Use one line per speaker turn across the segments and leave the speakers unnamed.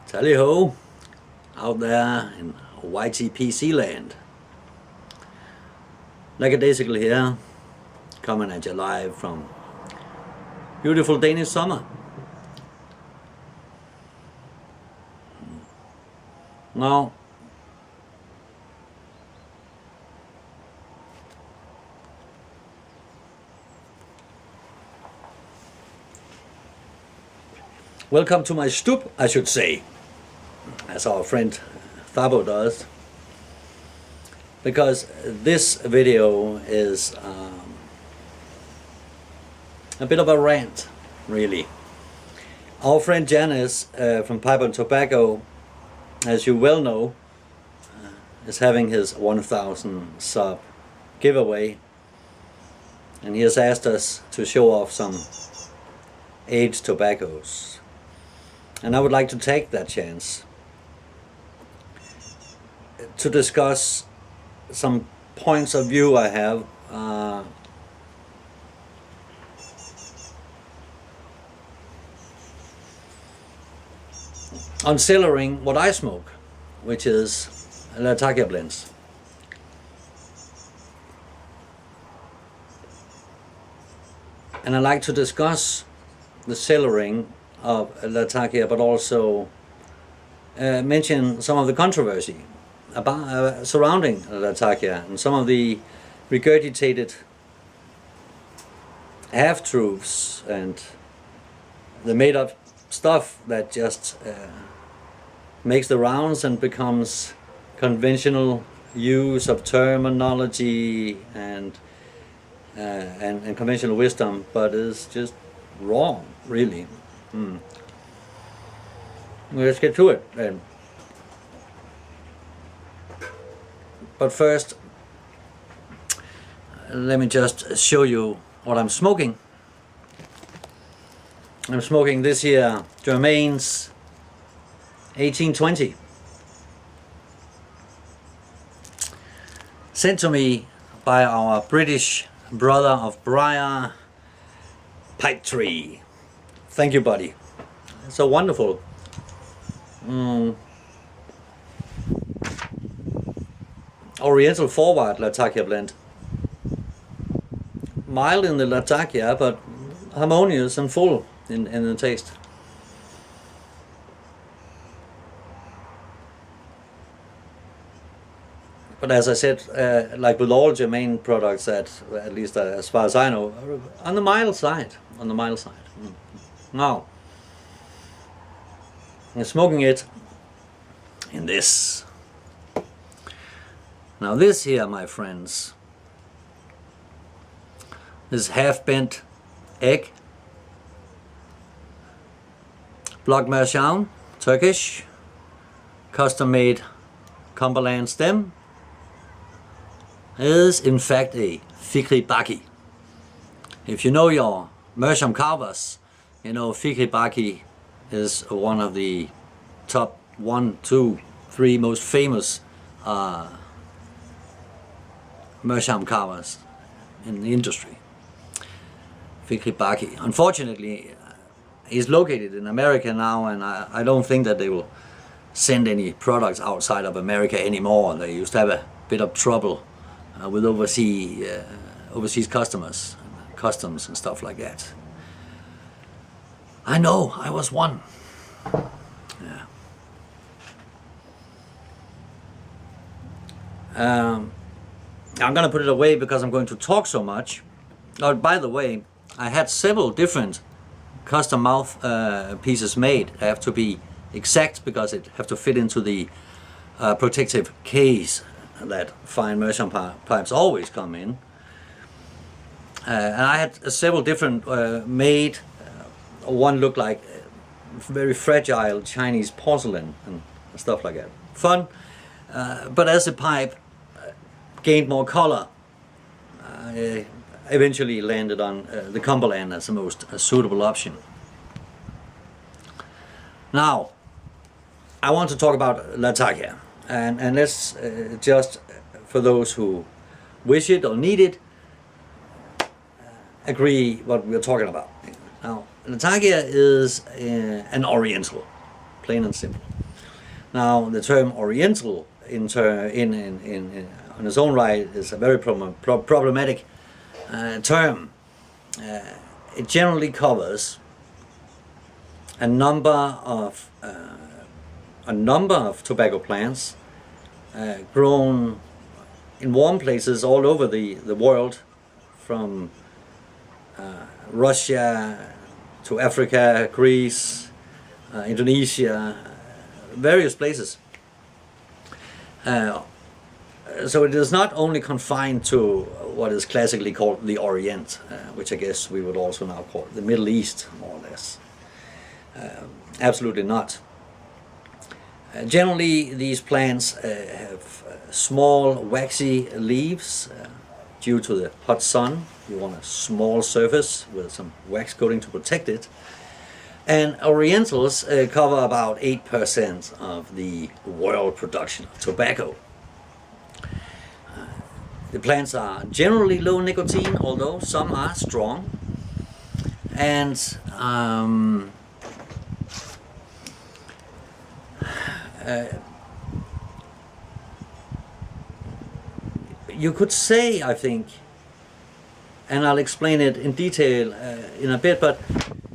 Tally ho, out there in YTPC land. Lackadaisical here, coming at you live from beautiful Danish summer. Now, welcome to my stoop, I should say, as our friend Thabo does, because this video is a bit of a rant, really. Our friend Janez from Pipe Tobak, as you well know, is having his 1000 sub giveaway, and he has asked us to show off some aged tobaccos, and I would like to take that chance to discuss some points of view I have on cellaring what I smoke, which is Latakia blends. And I like to discuss the cellaring of Latakia, but also mention some of the controversy about surrounding Latakia and some of the regurgitated half-truths and the made-up stuff that just makes the rounds and becomes conventional use of terminology and conventional wisdom, but is just wrong, really. Let's get to it then. But first, let me just show you what I'm smoking. I'm smoking this here Germain's 1820, sent to me by our British brother of Briar, Pipe Tree. Thank you, buddy. It's so wonderful. Oriental forward Latakia blend. Mild in the Latakia, but harmonious and full in the taste. But as I said, like with all Germain products, that at least as far as I know, are on the mild side. On the mild side. Now, I'm smoking it in this. Now this here, my friends, is half-bent egg, block mersham, Turkish, custom-made Cumberland stem, is in fact a Fikri Baki. If you know your mersham carvers, you know Fikri Baki is one of the top 1, 2, 3 most famous mersham carvers in the industry. Fikri Baki. Unfortunately, he's located in America now, and I don't think that they will send any products outside of America anymore. They used to have a bit of trouble with overseas customers, customs and stuff like that. I know, I was one. Yeah. I'm gonna put it away because I'm going to talk so much. Oh, by the way, I had several different custom mouth pieces made. I have to be exact because it have to fit into the protective case that fine mersham pipes always come in. And I had several different made. One looked like very fragile Chinese porcelain and stuff like that. Fun, but as the pipe gained more color, I eventually landed on the Cumberland as the most suitable option. Now, I want to talk about Latakia, and let's just, for those who wish it or need it, agree what we're talking about. Now, Latakia is an Oriental, plain and simple. Now, the term Oriental in on its own right is a very problematic term. It generally covers a number of tobacco plants grown in warm places all over the world, from Russia to Africa, Greece, Indonesia, various places. So it is not only confined to what is classically called the Orient, which I guess we would also now call the Middle East, more or less. Absolutely not. Generally, these plants have small, waxy leaves. Due to the hot sun, you want a small surface with some wax coating to protect it. And Orientals cover about 8% of the world production of tobacco. The plants are generally low nicotine, although some are strong. And you could say, I think, and I'll explain it in detail in a bit, but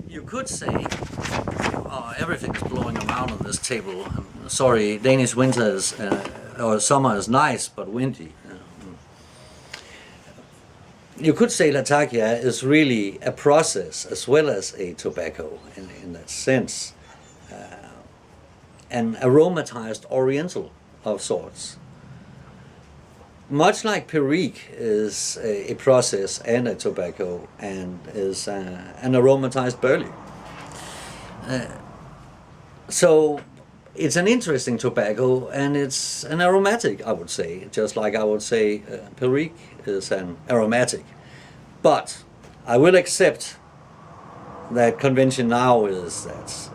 you could say, oh, everything's blowing around on this table. I'm sorry, Danish winters or summer is nice, but windy. You could say Latakia is really a process as well as a tobacco in that sense. An aromatized Oriental of sorts. Much like Perique is a process and a tobacco, and is an aromatized burley. So it's an interesting tobacco, and it's an aromatic, I would say, just like I would say Perique is an aromatic. But I will accept that convention now is that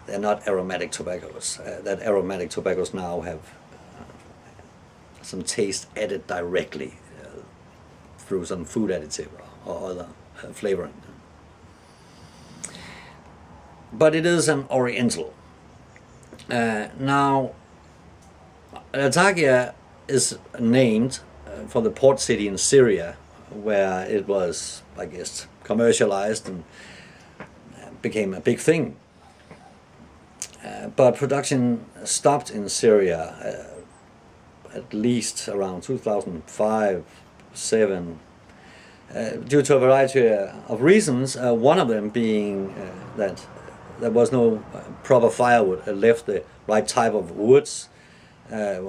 they're not aromatic tobaccos, that aromatic tobaccos now have some taste added directly through some food additive or other flavoring. But it is an Oriental. Now, Latakia is named for the port city in Syria, where it was, I guess, commercialized and became a big thing. But production stopped in Syria at least around 2005-07 due to a variety of reasons, one of them being that there was no proper firewood left, the right type of woods. It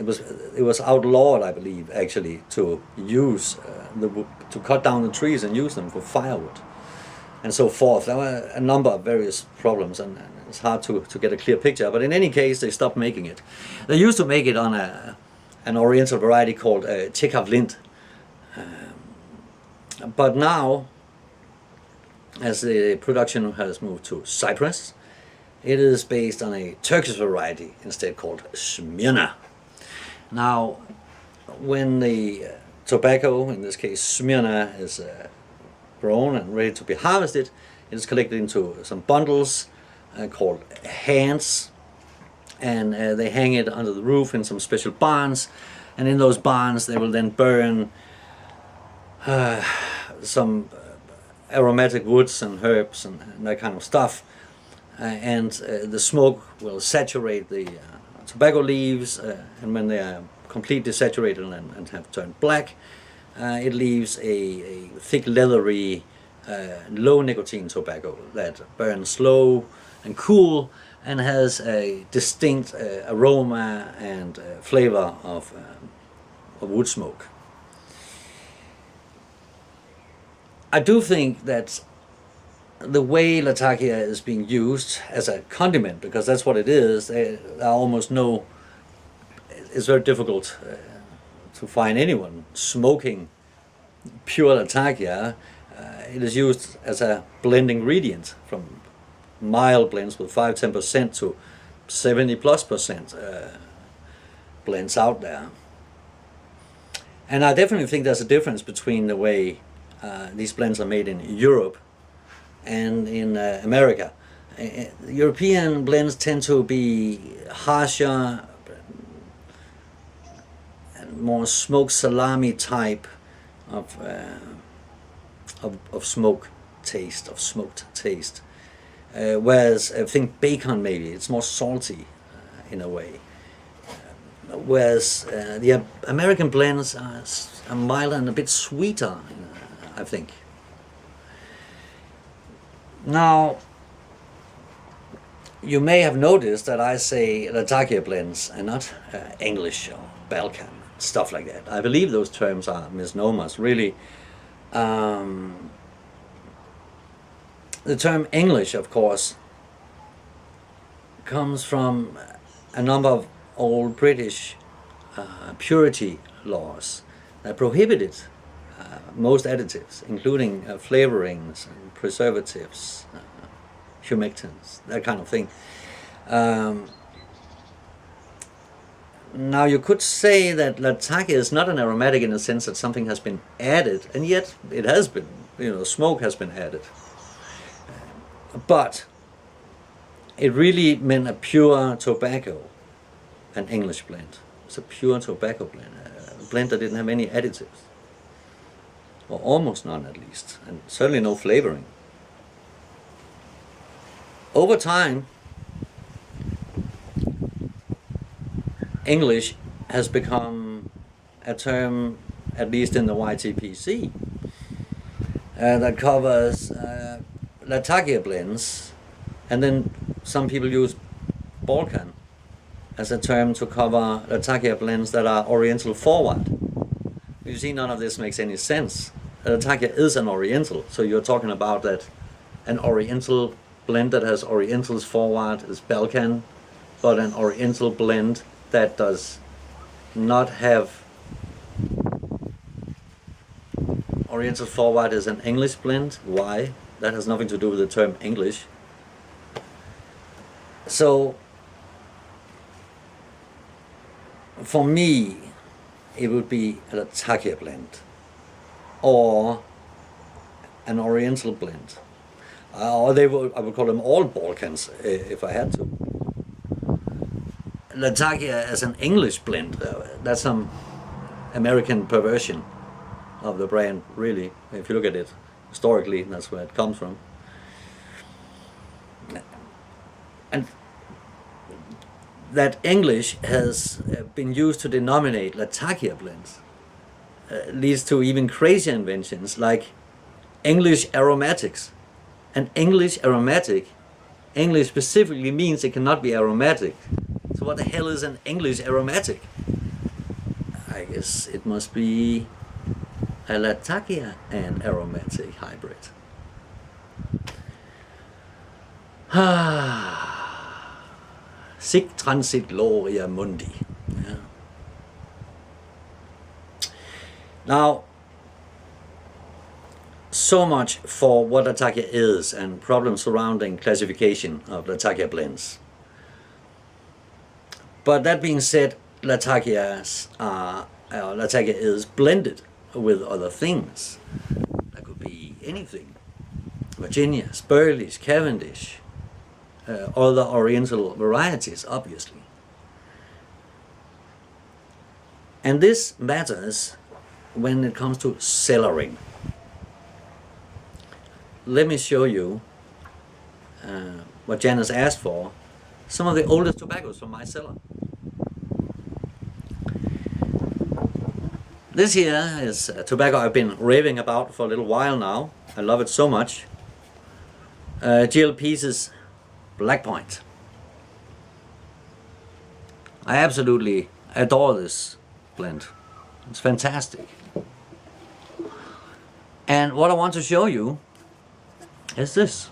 was outlawed, I believe, actually, to use to cut down the trees and use them for firewood and so forth. There were a number of various problems, and it's hard to get a clear picture, but in any case they stopped making it. They used to make it on an Oriental variety called Chekavlint, but now, as the production has moved to Cyprus, it is based on a Turkish variety instead called Smyrna. Now, when the tobacco, in this case Smyrna, is grown and ready to be harvested, it is collected into some bundles called hands, and they hang it under the roof in some special barns, and in those barns they will then burn some aromatic woods and herbs and that kind of stuff, and the smoke will saturate the tobacco leaves, and when they are completely saturated and have turned black, it leaves a thick, leathery, low nicotine tobacco that burns slow and cool, and has a distinct aroma and flavor of wood smoke. I do think that the way Latakia is being used as a condiment, because that's what it is, there are almost no, it's very difficult to find anyone smoking pure Latakia. It is used as a blend ingredient, from mild blends with 5-10% to 70+% blends out there. And I definitely think there's a difference between the way these blends are made in Europe and in America. European blends tend to be harsher, and more smoked salami type of smoked taste. Whereas I think bacon, maybe it's more salty in a way. Whereas the American blends are milder and a bit sweeter, I think. Now, you may have noticed that I say Latakia blends and not English or Balkan, stuff like that. I believe those terms are misnomers, really. The term English, of course, comes from a number of old British purity laws that prohibited most additives, including flavorings and preservatives, humectants, that kind of thing. Now, you could say that Latakia is not an aromatic in the sense that something has been added, and yet it has been. Smoke has been added. But it really meant a pure tobacco, an English blend. It's a pure tobacco blend, a blend that didn't have any additives, or almost none at least, and certainly no flavoring. Over time, English has become a term, at least in the YTPC, that covers Latakia blends, and then some people use Balkan as a term to cover Latakia blends that are Oriental forward. You see, none of this makes any sense. Latakia is an Oriental, so you're talking about that an Oriental blend that has Orientals forward is Balkan, but an Oriental blend that does not have Oriental forward is an English blend. Why? That has nothing to do with the term English. So, for me, it would be a Latakia blend or an Oriental blend. Or I would call them all Balkans if I had to. Latakia as an English blend, that's some American perversion of the brand, really. If you look at it historically, that's where it comes from. And that English has been used to denominate Latakia blends leads to even crazier inventions like English aromatics. And English aromatic, English specifically means it cannot be aromatic. So what the hell is an English aromatic? I guess it must be a Latakia and aromatic hybrid. Sic transit gloria mundi. Yeah. Now, so much for what Latakia is and problems surrounding classification of Latakia blends. But that being said, Latakia is blended with other things. That could be anything. Virginia, Spurleys, Cavendish, other Oriental varieties, obviously. And this matters when it comes to cellaring. Let me show you what Janez asked for, some of the oldest tobaccos from my cellar. This here is tobacco I've been raving about for a little while now. I love it so much. GLP's Black Point. I absolutely adore this blend. It's fantastic. And what I want to show you is this.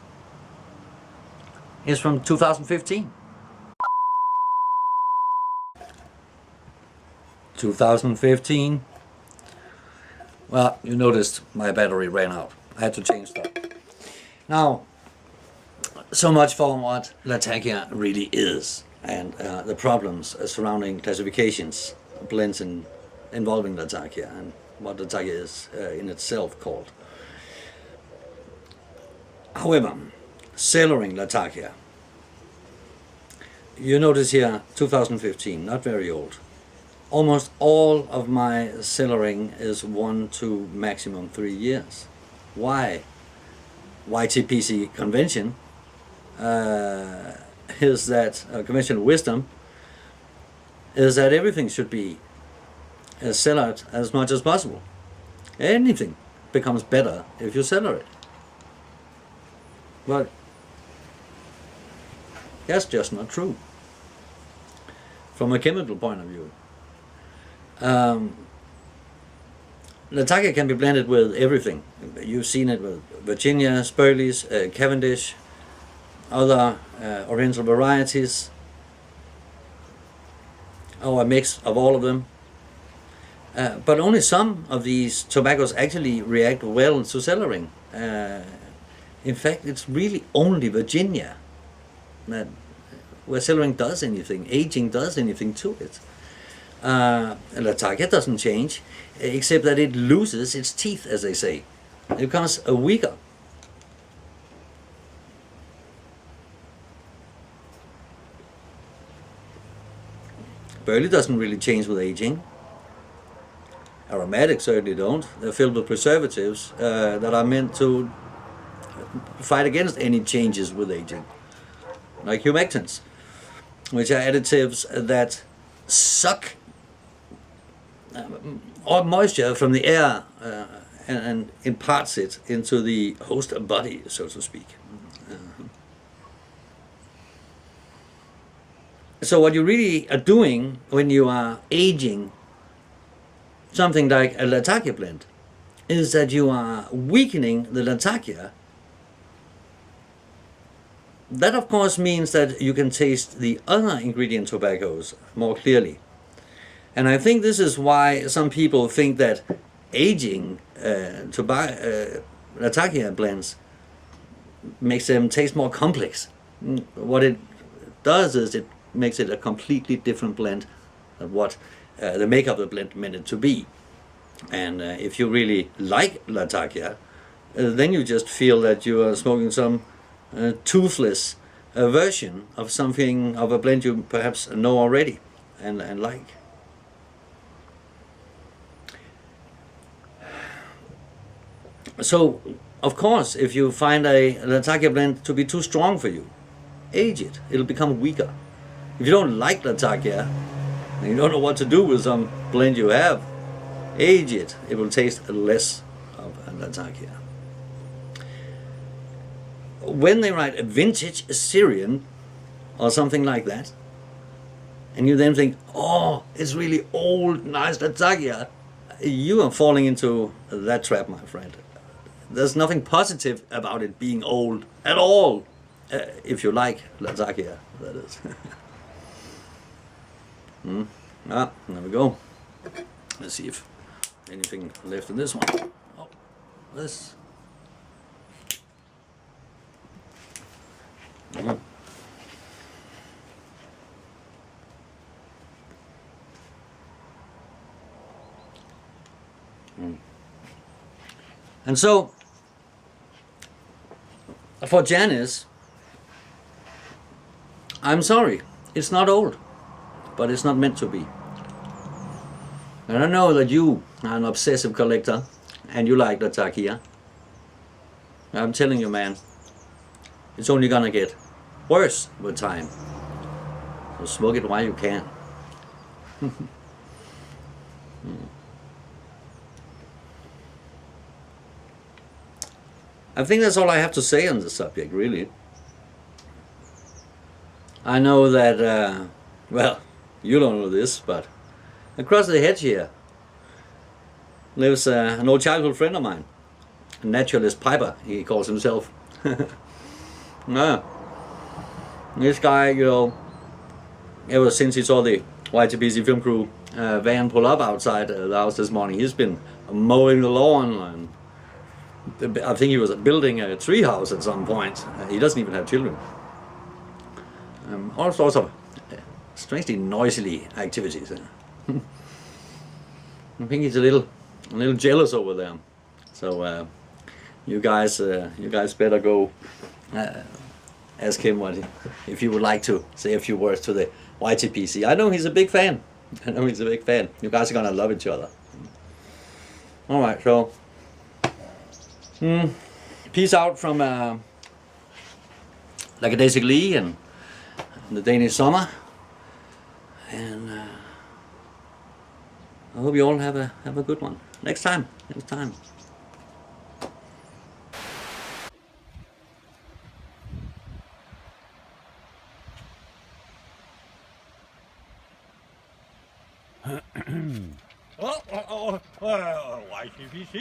It's from 2015. 2015. Well, you noticed my battery ran out. I had to change that. Now, so much for what Latakia really is, and the problems surrounding classifications, blends involving Latakia, and what Latakia is in itself called. However, cellaring Latakia, you notice here 2015, not very old. Almost all of my cellaring is 1 to maximum 3 years. Why? YTPC convention is that conventional wisdom is that everything should be cellared as much as possible. Anything becomes better if you cellar it. But that's just not true from a chemical point of view. Latakia can be blended with everything. You've seen it with Virginia, Spurleys, Cavendish, other Oriental varieties, or a mix of all of them. But only some of these tobaccos actually react well to cellaring. In fact, it's really only Virginia that where cellaring does anything, aging does anything to it. Latakia doesn't change, except that it loses its teeth, as they say. It becomes weaker. Burley doesn't really change with aging. Aromatics certainly don't. They're filled with preservatives that are meant to fight against any changes with aging, like humectants, which are additives that suck all moisture from the air and imparts it into the host body, so to speak. So what you really are doing when you are aging something like a Latakia blend is that you are weakening the Latakia. That of course means that you can taste the other ingredient tobaccos more clearly. And I think this is why some people think that aging Latakia blends makes them taste more complex. What it does is it makes it a completely different blend than what the makeup of the blend meant it to be. And if you really like Latakia, then you just feel that you are smoking some toothless version of something, of a blend you perhaps know already and like. So, of course, if you find a Latakia blend to be too strong for you, age it. It'll become weaker. If you don't like Latakia, and you don't know what to do with some blend you have, age it. It will taste less of Latakia. When they write a vintage Syrian or something like that, and you then think, oh, it's really old, nice Latakia, you are falling into that trap, my friend. There's nothing positive about it being old at all, if you like Latakia, that is. Ah, there we go. Let's see if anything left in this one. Oh, this. And so, for Janez, I'm sorry, it's not old, but it's not meant to be. And I know that you are an obsessive collector, and you like Latakia. I'm telling you, man, it's only gonna get worse with time. So smoke it while you can. I think that's all I have to say on the subject, really. I know that, well, you don't know this, but across the hedge here lives an old childhood friend of mine, a naturalist Piper, he calls himself. Yeah. This guy, you know, ever since he saw the YTPC film crew van pull up outside the house this morning, he's been mowing the lawn, and I think he was building a tree house at some point. He doesn't even have children. All sorts of strangely noisily activities. I think he's a little jealous over there. So you guys better go ask him if he would like to say a few words to the YTPC. I know he's a big fan. You guys are gonna love each other. All right, so peace out from Lackadaisically and the Danish summer, and I hope you all have a good one next time.
YTPC.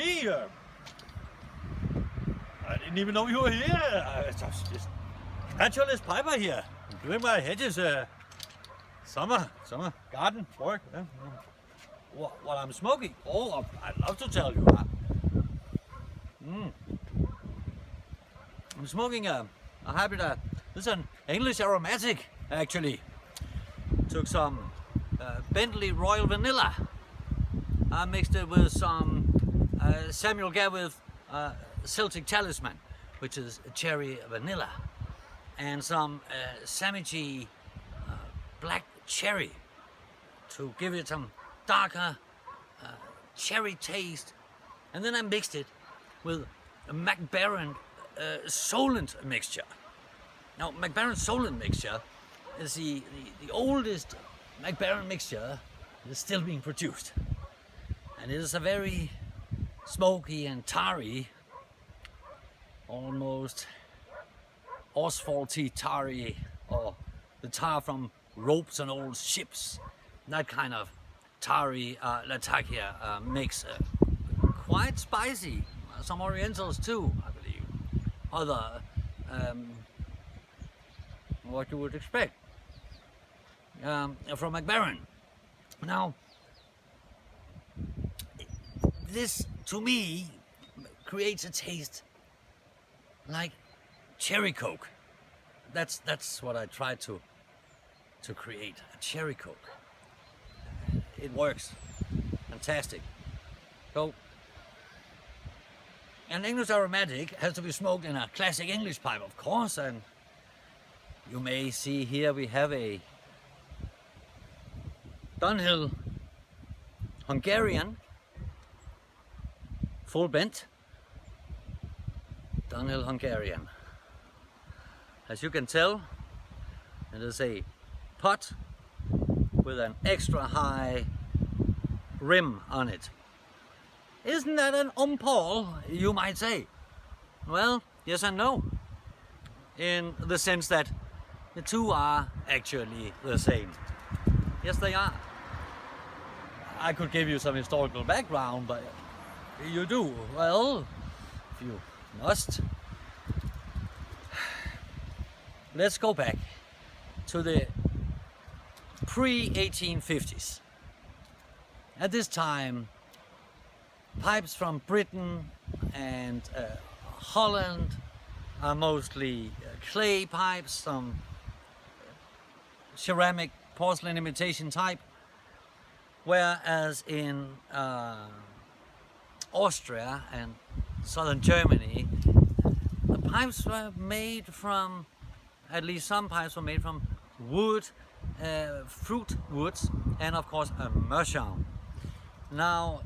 I didn't even know you were here. It's just naturalist Piper here, doing my hedges, summer garden work. What I'm smoking? Oh, I'd love to tell you. I'm smoking a hybrid. This is an English aromatic, actually. Took some Bentley Royal Vanilla. I mixed it with some Samuel Gavith Celtic Talisman, which is cherry vanilla, and some Samiji black cherry to give it some darker cherry taste. And then I mixed it with a McBaron Solent mixture. Now, McBaron Solent mixture is the oldest McBaron mixture that is still being produced. And it is a very smoky and tarry, almost asphalty tarry, or the tar from ropes and old ships. That kind of tarry Latakia mix. Quite spicy. Some Orientals too, I believe. Other, what you would expect from McBaron. Now, this to me creates a taste like cherry coke. That's what I try to create, a cherry coke. It works. Fantastic. So, an English aromatic has to be smoked in a classic English pipe, of course, and you may see here we have a Dunhill Hungarian full bent Dunhill Hungarian. As you can tell, it is a pot with an extra high rim on it. Isn't that an Paul, you might say? Well, yes and no. In the sense that the two are actually the same. Yes, they are. I could give you some historical background, but you do. Well, if you must. Let's go back to the pre-1850s. At this time, pipes from Britain and Holland are mostly clay pipes, some ceramic porcelain imitation type, whereas in Austria and southern Germany, the pipes were made from, at least some pipes were made from wood, fruit woods, and of course a meerschaum. Now,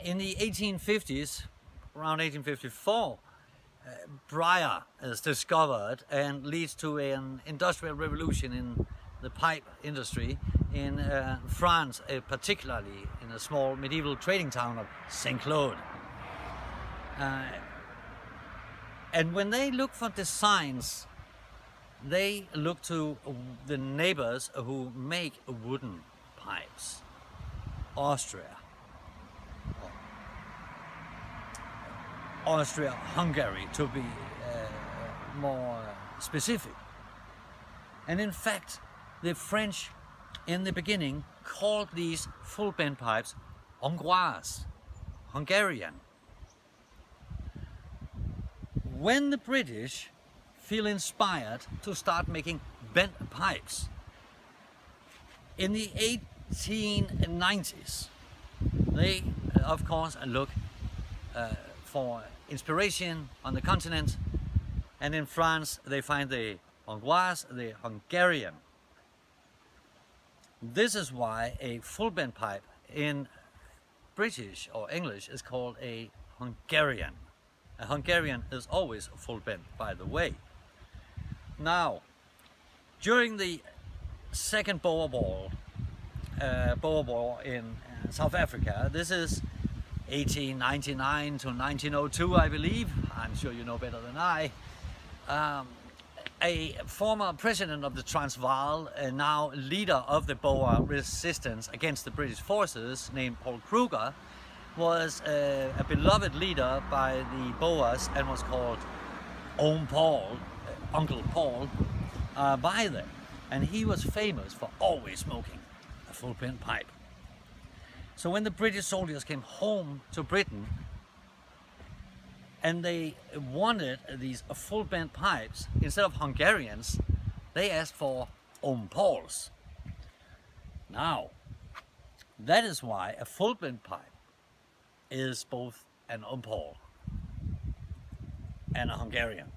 in the 1850s, around 1854, briar is discovered and leads to an industrial revolution in the pipe industry in France, particularly in a small medieval trading town of St. Claude. And when they look for designs they look to the neighbors who make wooden pipes. Austria, Hungary to be more specific. And in fact, the French in the beginning called these full bend pipes Hongroise, Hungarian. When the British feel inspired to start making bent pipes in the 1890s, they of course look for inspiration on the continent, and in France they find the Hongroise, the Hungarian. This is why a full bend pipe in British or English is called a Hungarian. A Hungarian is always full bend, by the way. Now, during the second Boer War in South Africa, this is 1899 to 1902, I believe. I'm sure you know better than I. A former president of the Transvaal, now leader of the Boer resistance against the British forces, named Paul Kruger, was a beloved leader by the Boers and was called Oom Paul, Uncle Paul, by them. And he was famous for always smoking a full bend pipe. So when the British soldiers came home to Britain and they wanted these full bend pipes, instead of Hungarians, they asked for Oom Pauls. Now, that is why a full bend pipe is both an Oom Paul and a Hungarian.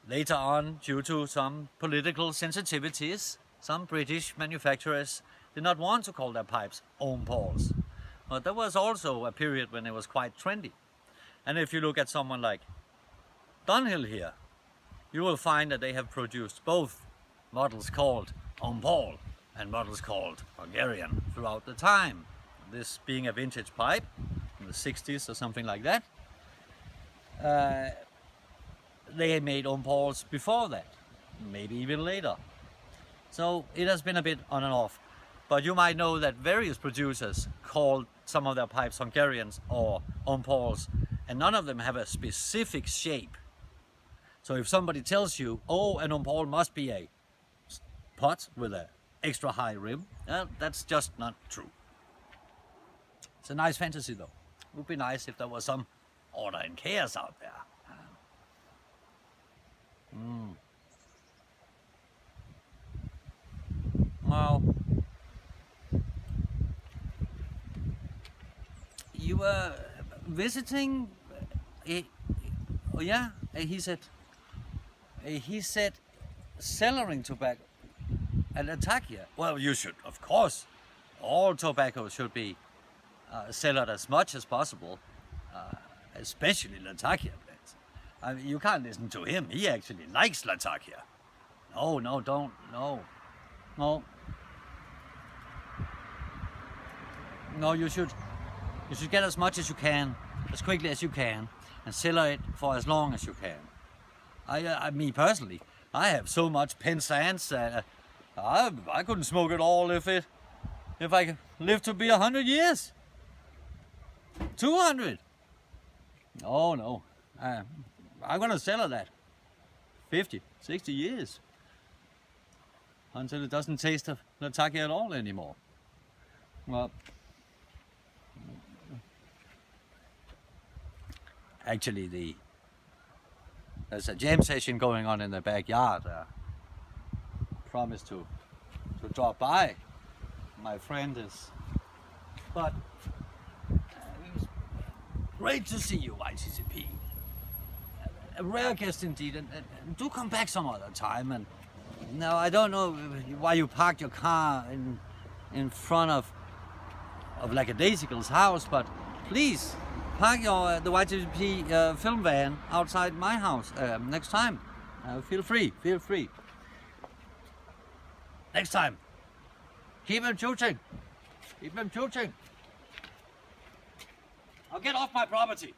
Later on, due to some political sensitivities, some British manufacturers did not want to call their pipes Oom Pauls. But there was also a period when it was quite trendy. And if you look at someone like Dunhill here, you will find that they have produced both models called Oom Paul and models called Hungarian throughout the time. This being a vintage pipe in the 60s or something like that. They made Oom Pauls before that, maybe even later. So it has been a bit on and off. But you might know that various producers called some of their pipes Hungarians or Oom Pauls, and none of them have a specific shape. So if somebody tells you, oh, an Oom Paul must be a pot with an extra high rim, that's just not true. It's a nice fantasy though. It would be nice if there was some order and chaos out there. Well, you were visiting. Oh yeah, he said cellaring tobacco at Latakia. Well, you should, of course. All tobacco should be cellared as much as possible, especially Latakia plants. I mean, you can't listen to him. He actually likes Latakia. No, don't. No, you should get as much as you can, as quickly as you can, and cellar it for as long as you can. Me personally, I have so much Penzance that I couldn't smoke it all if I lived to be 100 years. 200. Oh no, I'm gonna cellar that 50, 60 years until it doesn't taste of Latakia at all anymore. Well, actually, there's a jam session going on in the backyard. Promised to drop by. My friend is, but it was great to see you, YTPC. A rare guest indeed, and do come back some other time. And now I don't know why you parked your car in front of Lackadaisical's house, but please park the YTPC film van outside my house next time. Feel free. Next time. Keep him shooting. I'll get off my property.